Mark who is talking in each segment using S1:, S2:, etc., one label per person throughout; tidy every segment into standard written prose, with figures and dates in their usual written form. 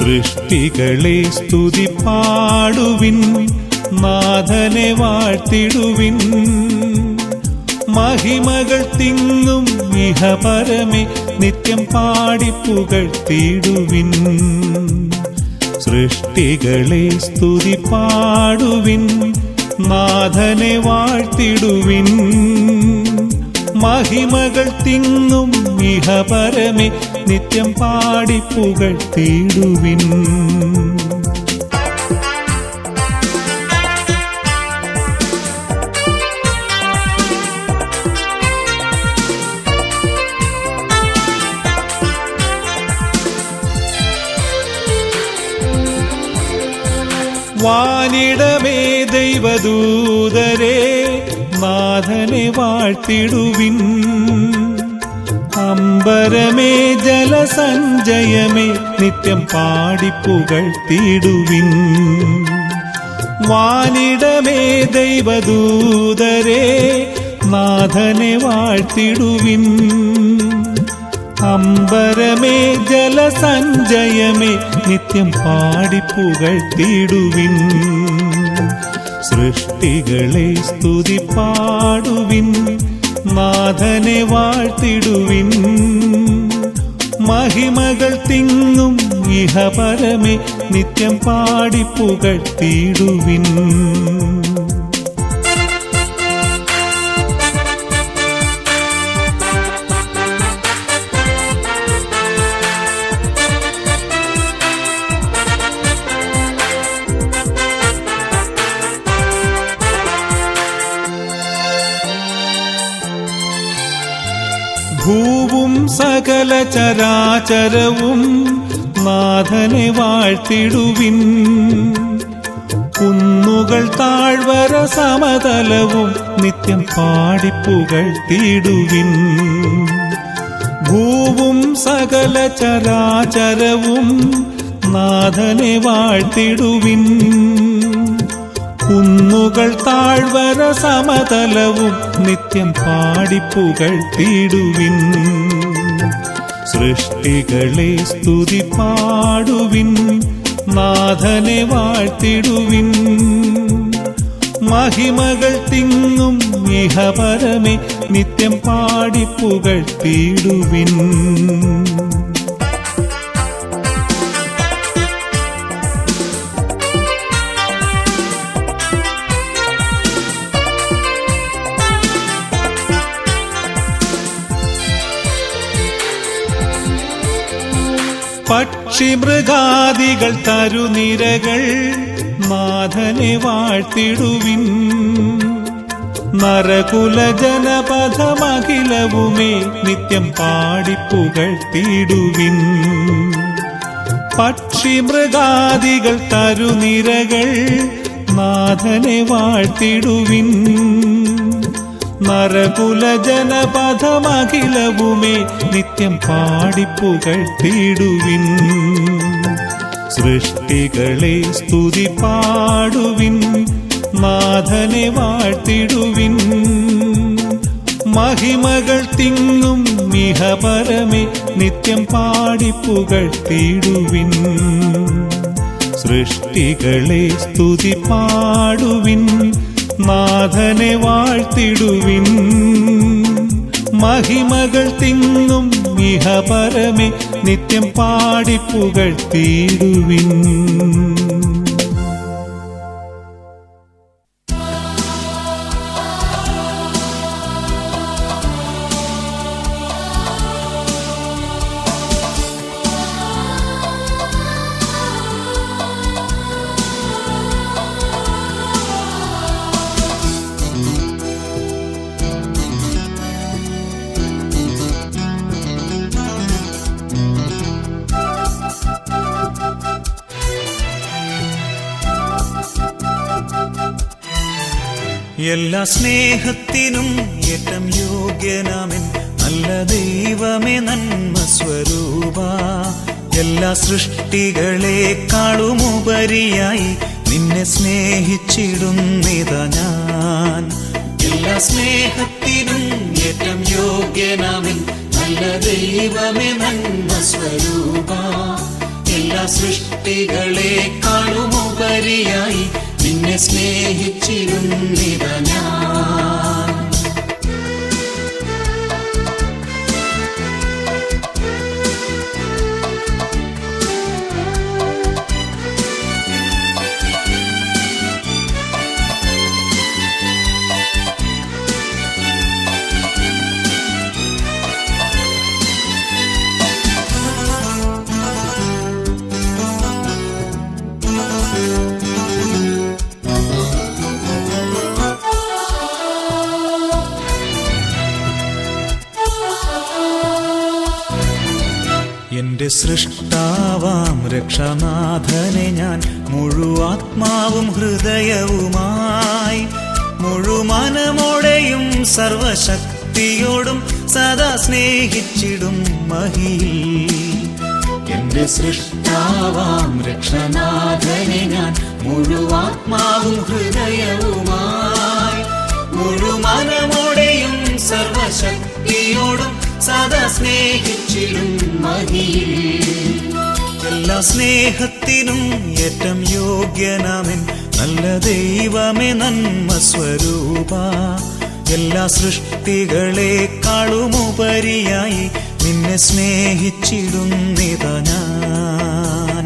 S1: സൃഷ്ടികളെ സ്തുതി പാടുവിൻ, നാഥനെ വാഴ്ത്തിടുവിൻ. മഹിമകൾ തിങ്ങും ഇഹപരമേ നിത്യം പാടിപ്പുകഴ്ത്തിടുവിൻ. സൃഷ്ടികളെ സ്തുതി പാടുവിൻ, നാഥനെ വാഴ്ത്തിടുവിൻ. മഹിമകൾ തിങ്ങും ഇഹപരമേ നിത്യം പാടിപ്പുകഴ്ത്തിടുവിൻ. വാനിടമേ ദൈവദൂതരേ, നാഥനെ വാഴ്ത്തിടുവിൻ. അമ്പരമേ ജലസഞ്ചയമേ നിത്യം പാടിപ്പുകഴ്ത്തിടുവിൻ. വാനിടമേ ദൈവദൂതരേ, നാഥനെ വാഴ്ത്തിടുവിൻ. അമ്പരമേ ജലസഞ്ചയമേ നിത്യം പാടിപ്പുകഴ്ത്തിടുവിൻ. സൃഷ്ടികളെ സ്തുതി പാടുവിൻ, നാഥനെ വാഴ്ത്തിടുവിൻ. മഹിമകൾ തിങ്ങും ഇഹപരമേ നിത്യം പാടിപ്പുകഴ്ത്തിടുവിൻ. ഭൂവും സകല ചരാചരവും നാഥനെ വാഴ്ത്തിടുവിൻ. കുന്നുകൾ താഴ്വര സമതലവും നിത്യം പാടിപ്പുകഴ്ത്തിടുവിൻ. ഭൂവും സകല ചരാചരവും നാഥനെ വാഴ്ത്തിടുവിൻ. കുന്നുകൾ താഴ്വര സമതലവും നിത്യം പാടിപ്പുകഴ്ത്തിടുവിൻ. സൃഷ്ടികളെ സ്തുതി പാടുവിൻ, നാഥനെ വാഴ്ത്തിടുവിൻ. മഹിമകൾ തിങ്ങും ഇഹപരമേ നിത്യം പാടിപ്പുകഴ്ത്തിടുവിൻ. പക്ഷിമൃഗാദികൾ തരുനിരകൾ നാഥനെ വാഴ്ത്തിടുവിൻ. നരകുല ജനപഥമഖിലവുമേ നിത്യം പാടിപ്പുകഴ്ത്തിടുവിൻ. പക്ഷിമൃഗാദികൾ തരുനിരകൾ നാഥനെ വാഴ്ത്തിടുവിൻ. നരകുല ജനപഥമഖിലവുമേ നിത്യം പാടിപ്പുകഴ്ത്തിടുവിൻ. സൃഷ്ടികളെ സ്തുതി പാടുവിൻ, നാഥനെ വാഴ്ത്തിടുവിൻ. മഹിമകൾ തിങ്ങും ഇഹപരമേ നിത്യം പാടിപ്പുകഴ്ത്തിടുവിൻ. സൃഷ്ടികളെ സ്തുതി പാടുവിൻ, നാഥനെ വാഴ്ത്തിടുവിൻ. മഹിമകൾ തിങ്ങും ഇഹപരമേ നിത്യം പാടിപ്പുകഴ്ത്തിടുവിൻ.
S2: എല്ലാ സ്നേഹത്തിനും ഏറ്റം യോഗ്യനാമൻ നല്ല ദൈവമേ നന്മ സ്വരൂപ. എല്ലാ സൃഷ്ടികളെക്കാളുമുപരിയായി നിന്നെ സ്നേഹിച്ചിടുന്നിതാ ഞാൻ. എല്ലാ സ്നേഹത്തിനും ഏറ്റം യോഗ്യനാമൻ നല്ല ദൈവമേ നന്മ സ്വരൂപ. എല്ലാ സൃഷ്ടികളെക്കാളുമുപരിയായി നിന്നെ സ്നേഹിച്ചിരുന്നിതാ ഞാൻ. എന്റെ സൃഷ്ടാവാം രക്ഷനാഥനെ ഞാൻ മുഴുവാത്മാവും ഹൃദയവുമായി മുഴുമനമോടെയും സർവശക്തിയോടും സദാ സ്നേഹിച്ചിടും മഹിയിൽ. എന്റെ സൃഷ്ടാവാം രക്ഷനാഥനെ ഞാൻ മുഴുവാത്മാവും ഹൃദയവുമായി മുഴുമനമോടെയും സർവശക്തിയോടും സദാ സ്നേഹിച്ചിടും മഹിയിൽ. എല്ലാ സ്നേഹത്തിനും ഏറ്റം യോഗ്യനാമൻ നല്ല ദൈവമേ നന്മ സ്വരൂപ. എല്ലാ സൃഷ്ടികളെക്കാളുമുപരിയായി നിന്നെ സ്നേഹിച്ചിടുന്നിതാ ഞാൻ.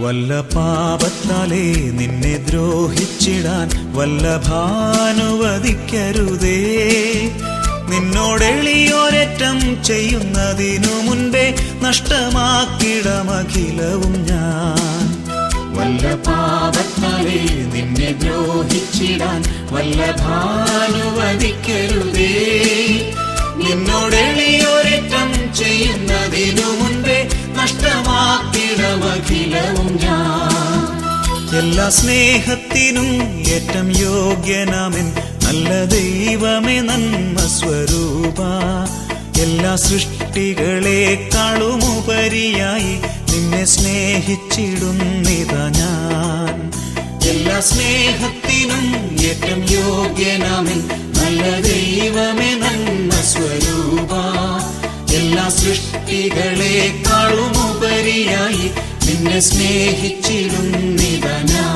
S2: വല്ല പാപത്താലേ നിന്നെ ദ്രോഹിച്ചിടാൻ വല്ലഭാനുവദിക്കരുതേ. നിന്നോടെളിയോരറ്റം ചെയ്യുന്നതിനു മുൻപേ നഷ്ടമാക്കിടമഖിലവും ഞാൻ. വല്ല പാപത്താലേ നിന്നെ ദ്രോഹിച്ചിടാൻ വല്ലഭാനുവദിക്കരുതേ. നിന്നോടെളിയോരറ്റം ചെയ്യുന്നതിനു മുൻപേ നഷ്ടമാക്കിടമഖിലവും ഞാൻ. എല്ലാ സ്നേഹത്തിനും ഏറ്റം യോഗ്യനാമൻ നല്ല ദൈവമേ നന്മ സ്വരൂപ. എല്ലാ സൃഷ്ടികളെക്കാളുമുപരിയായി നിന്നെ സ്നേഹിച്ചിടുന്നിതാ ഞാൻ. എല്ലാ സ്നേഹത്തിനും ഏറ്റം യോഗ്യനാമൻ നല്ല ദൈവമേ നന്മ സ്വരൂപ. എല്ലാ സൃഷ്ടികളെക്കാളുമുപരിയായി നിന്നെ സ്നേഹിച്ചിടുന്നിതാ ഞാൻ.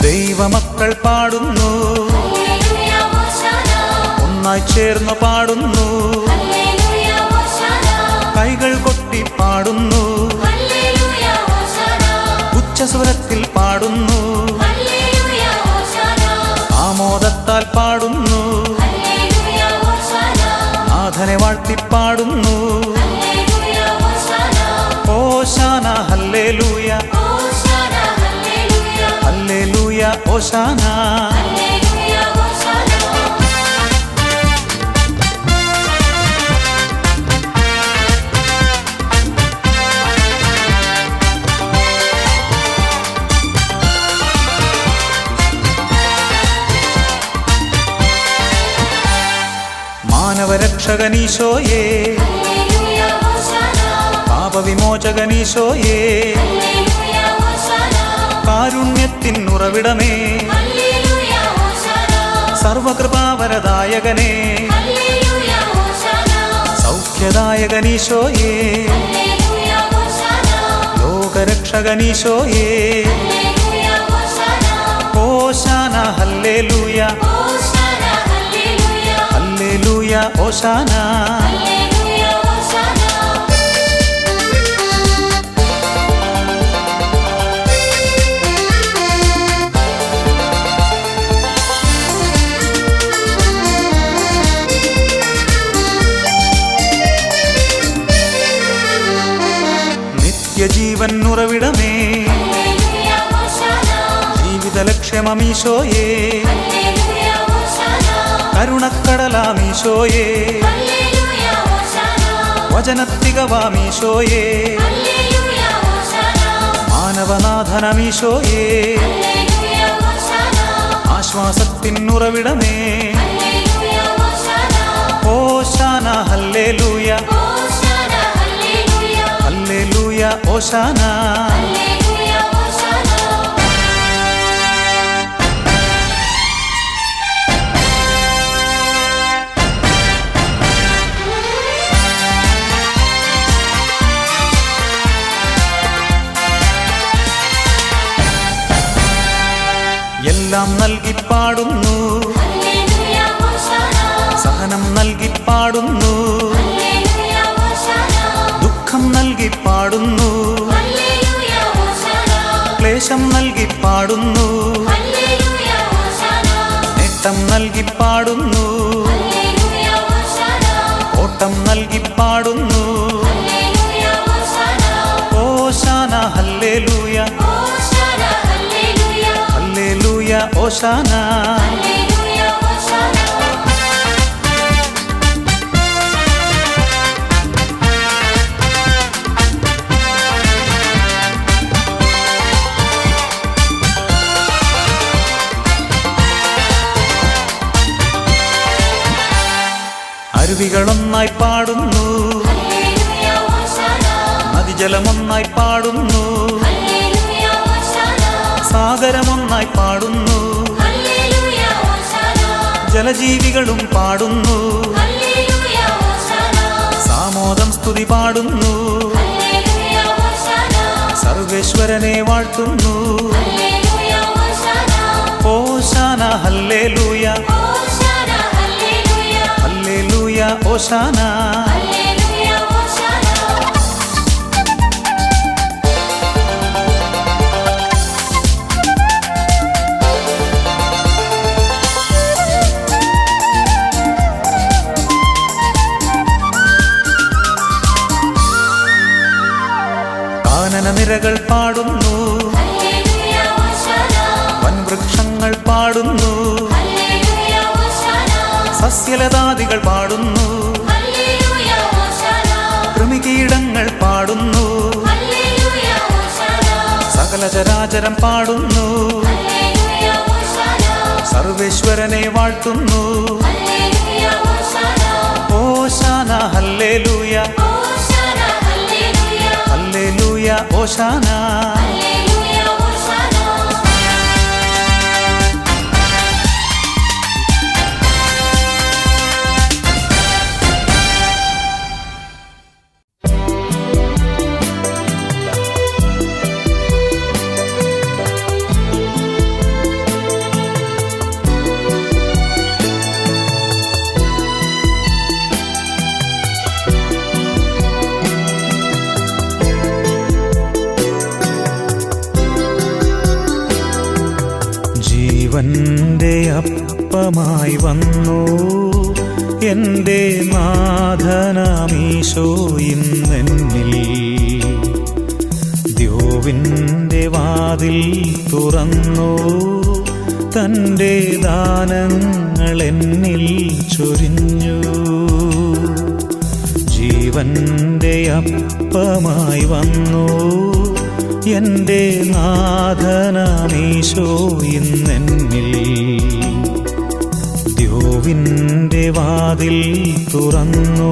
S2: ദൈവമക്കൾ പാടുന്നു, ഒന്നായി ചേർന്ന് പാടുന്നു, കൈകൾ കൊട്ടി പാടുന്നു, ഉച്ചസ്വരത്തിൽ പാടുന്നു, ആമോദത്താൽ പാടുന്നു, നാഥനെ വാഴ്ത്തിപ്പാടുന്നു. ഓശാന ഹല്ലേലൂയ, ഹല്ലേലൂയ ഓശാന. മാനവരക്ഷകനീശോയേ, പാപവിമോചകനീശോയേ, കാരുണ്യത്തിൻ ഉറവിടമേ, സർവകൃപാവരദായകനേ, സൗഖ്യദായകനീശോയേ, ലോകരക്ഷകനീശോയേ, ഓശാന ഹല്ലേലൂയ, ഹല്ലേലൂയ ഓശാന. ക്ഷമമീശോയേ കരുണക്കടലാമീശോയേ വചനത്തികവാമീശോയേ മാനവനാഥനമീശോയേ ആശ്വാസത്തിനുറവിടമേ ഓശാന ഹല്ലേലൂയ ഹല്ലേലൂയ ഓശാന എല്ലാം നൽകി പാടുന്നു സഹനം നൽകി പാടുന്നു ദുഃഖം നൽകി പാടുന്നു ക്ലേശം നൽകി പാടുന്നു നേട്ടം നൽകി പാടുന്നു ഓട്ടം നൽകി പാടുന്നു ഓശാന ഹല്ലേലൂയ ഹല്ലേലൂയ ഓശാന അരുവികളൊന്നായി പാടുന്നു നദിജലമൊന്നായി പാടുന്നു സാഗരമൊന്നായി പാടുന്നു ജലജീവികളും പാടുന്നു സാമോദം സ്തുതി പാടുന്നു സർവേശ്വരനെ വാഴ്ത്തുന്നു ഓശാന ഹല്ലേലൂയ ഹല്ലേലൂയ ഓശാന കാനനനിരകൾ പാടുന്നു വൻവൃക്ഷങ്ങൾ പാടുന്നു സസ്യലതാദികൾ പാടുന്നു കൃമികീടങ്ങൾ പാടുന്നു സകലചരാചരം പാടുന്നു സർവേശ്വരനെ വാഴ്ത്തുന്നു ഓശാന ഹല്ലേലൂയ ഹല്ലേലൂയ ഓശാന ജീവന്റെ അപ്പമായി വന്നു എൻ്റെ നാഥനാമീശോ ഇന്നെന്നിൽ ദ്യോവിൻ്റെ വാതിൽ തുറന്നു തൻ്റെ ദാനങ്ങൾ എന്നിൽ ചൊരിഞ്ഞു ജീവന്റെ അപ്പമായി വന്നു എൻ്റെ നാഥനാമീശോ ഇന്നെന്നിൽ ദ്യോവിൻ്റെ വാതിൽ തുറന്നു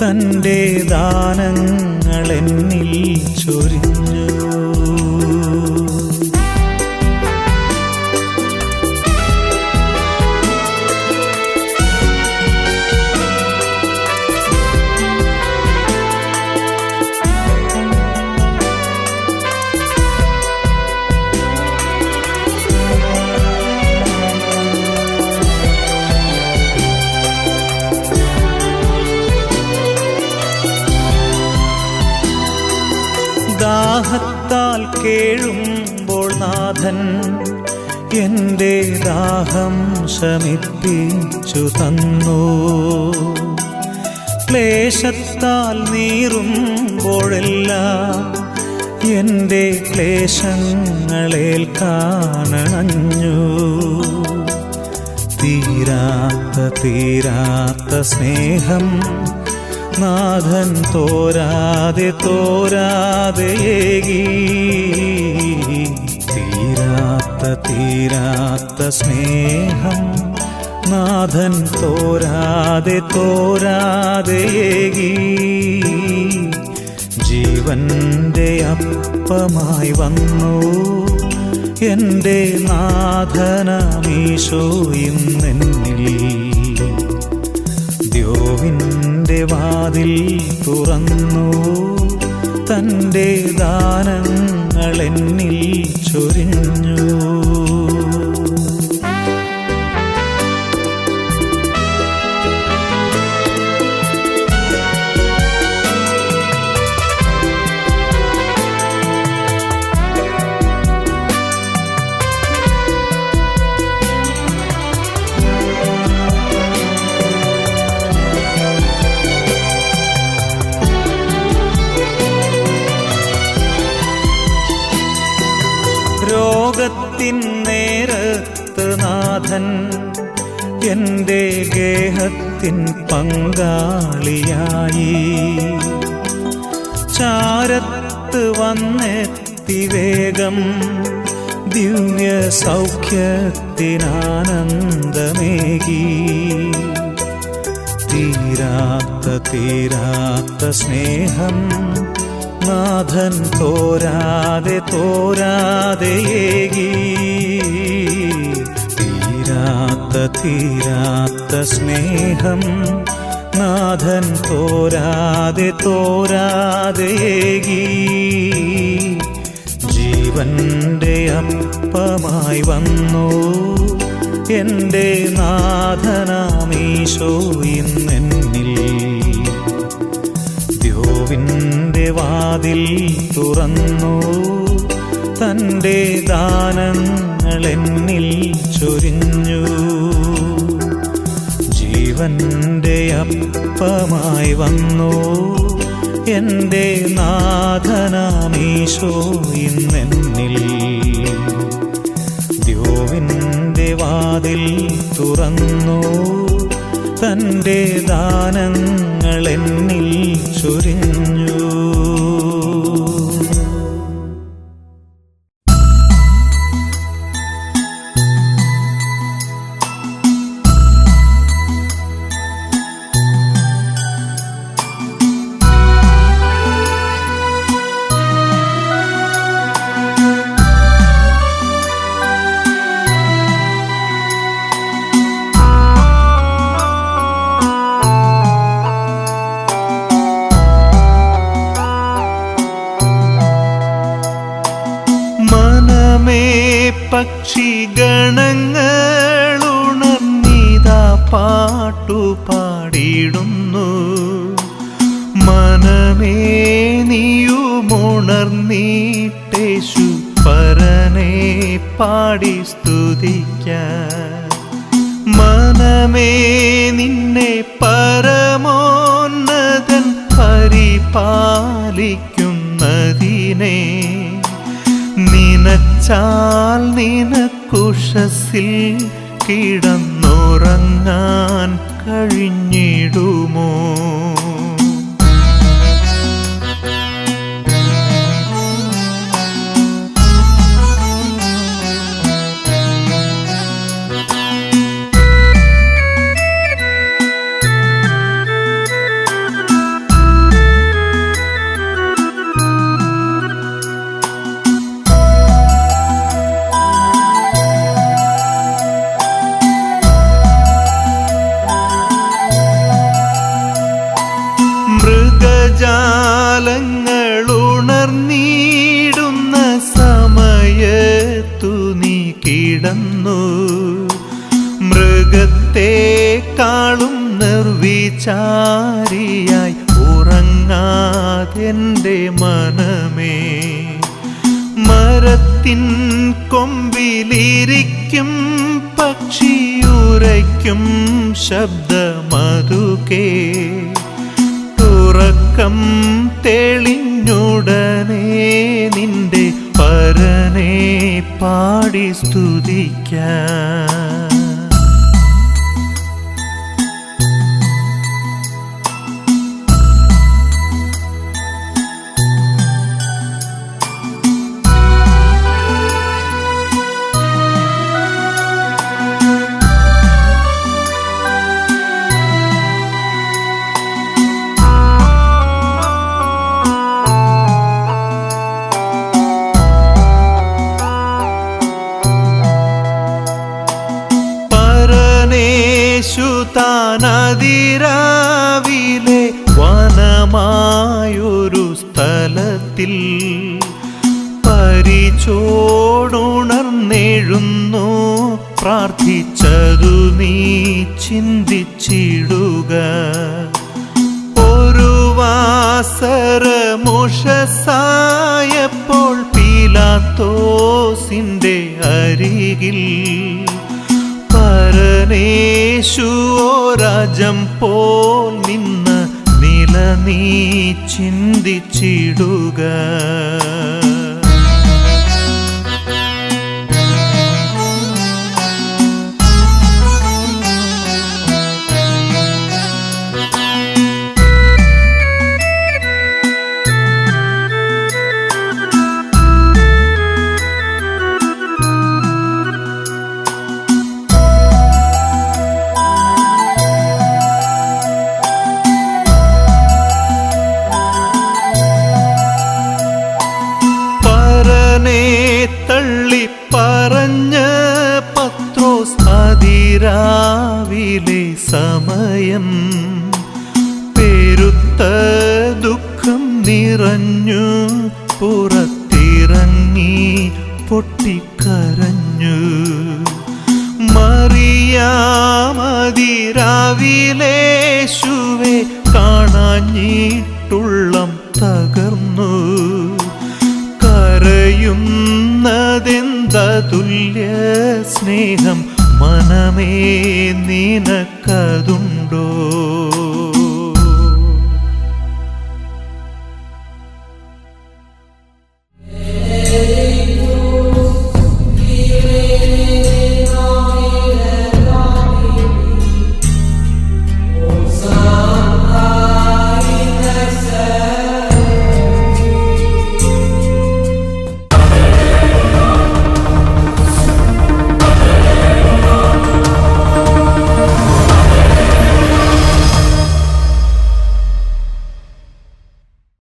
S2: തൻ്റെ ദാനങ്ങൾ എന്നിൽ ചൊരിഞ്ഞു ദാഹത്താൽ കേഴുമ്പോൾ നാഥൻ എൻ്റെ ദാഹം ശമിപ്പിച്ചു തന്നു ക്ലേശത്താൽ നീറുമ്പോഴെല്ലാം എൻ്റെ ക്ലേശങ്ങളേൽക്കാനണഞ്ഞു. തീരാത്ത സ്നേഹം നാഥൻ തോരാതെ ഏകി. തീരാത്ത സ്നേഹം നാഥൻ തോരാതെ ഏകി. ജീവന്റെ അപ്പമായി വന്നു എൻ്റെ നാഥനാമീശോ ഇന്നെന്നിൽ. ദ്യോവിൻ്റെ വാതിൽ തുറന്നു തൻ്റെ ദാനങ്ങളെന്നിൽ ചൊരിഞ്ഞു. രോഗത്തിൻ നേരത്ത് നാഥൻ എൻ്റെ ഗേഹത്തിൻ പങ്കാളിയായി. ചാരത്ത് വന്നെത്തി വേഗം ദിവ്യ സൗഖ്യത്തിനാനന്ദമേകി. തീരാത്ത സ്നേഹം നാഥൻ തോരാതെ ഏകി. തീരാത്ത സ്നേഹം നാഥൻ തോരാതെ ഏകി. ജീവന്റെ അപ്പമായി വന്നു എൻ്റെ നാഥനാമീശോ ഇന്നെന്നിൽ. ദ്യോവിൻ്റെ വാതിൽ തുറന്നു തൻ്റെ ദാനങ്ങളെന്നിൽ ചൊരിഞ്ഞു. ജീവന്റെ അപ്പമായി വന്നു എൻ്റെ നാഥനാമീശോ ഇന്നെന്നിൽ. ദ്യോവിൻ്റെ വാതിൽ തുറന്നു തൻ്റെ ദാനങ്ങളെന്നിൽ ചൊരിഞ്ഞു.
S1: പക്ഷിഗണങ്ങളുണർന്നിതാ പാട്ടുപാടിടുന്നു. മനമേ നീയുമുണർന്നീട്ടേശു പരനെ പാടി സ്തുതിക്കാൻ. മനമേ നിന്നെ പരമോന്നതൻ പരിപാലിക്കുന്നതിനെ നിനച്ചാൽ നിനക്കുഷസിൽ കിടന്നുറങ്ങാൻ കഴിഞ്ഞിടുമോ? മൃഗജാലങ്ങളുണർന്നിടുന്ന സമയത്തു നീ കിടന്നു. മൃഗത്തെക്കാളും നിർവിചാരിയായി ഉറങ്ങാതെൻ്റെ മനമേ. മരത്തിൻ കൊമ്പിലിരിക്കും പക്ഷിയുരയ്ക്കും ശബ്ദമതുകേ. ഉറക്കം തെളിഞ്ഞുടനെ പാടി സ്തുതിക്കാം. താനതിരാവിലെ വനമായൊരു സ്ഥലത്തിൽ പരിചോടുണർന്നെഴുന്നു പ്രാർത്ഥിച്ചതു നീ ചിന്തിച്ചിടുക. ഒരു വാസരമുഷസായപ്പോൾ പീലാത്തോസിന്റെ അരികിൽ പരനേശു രാജം പോൽ നിന്ന നില നീ ചിന്തിച്ചിടുക. തള്ളിപ്പറഞ്ഞ പത്രോസ് അതിരാവിലെ സമയം പെരുത്ത ദുഃഖം നിറഞ്ഞു പുറത്തിറങ്ങി പൊട്ടിക്കരഞ്ഞു. മറിയാമതിരാവിലേശുവെ കാണാഞ്ഞിട്ടുള്ളം തകർന്നു. കരയുന്നതെന്തതുല്യ സ്നേഹം മനമേ നിനക്കതുണ്ടോ?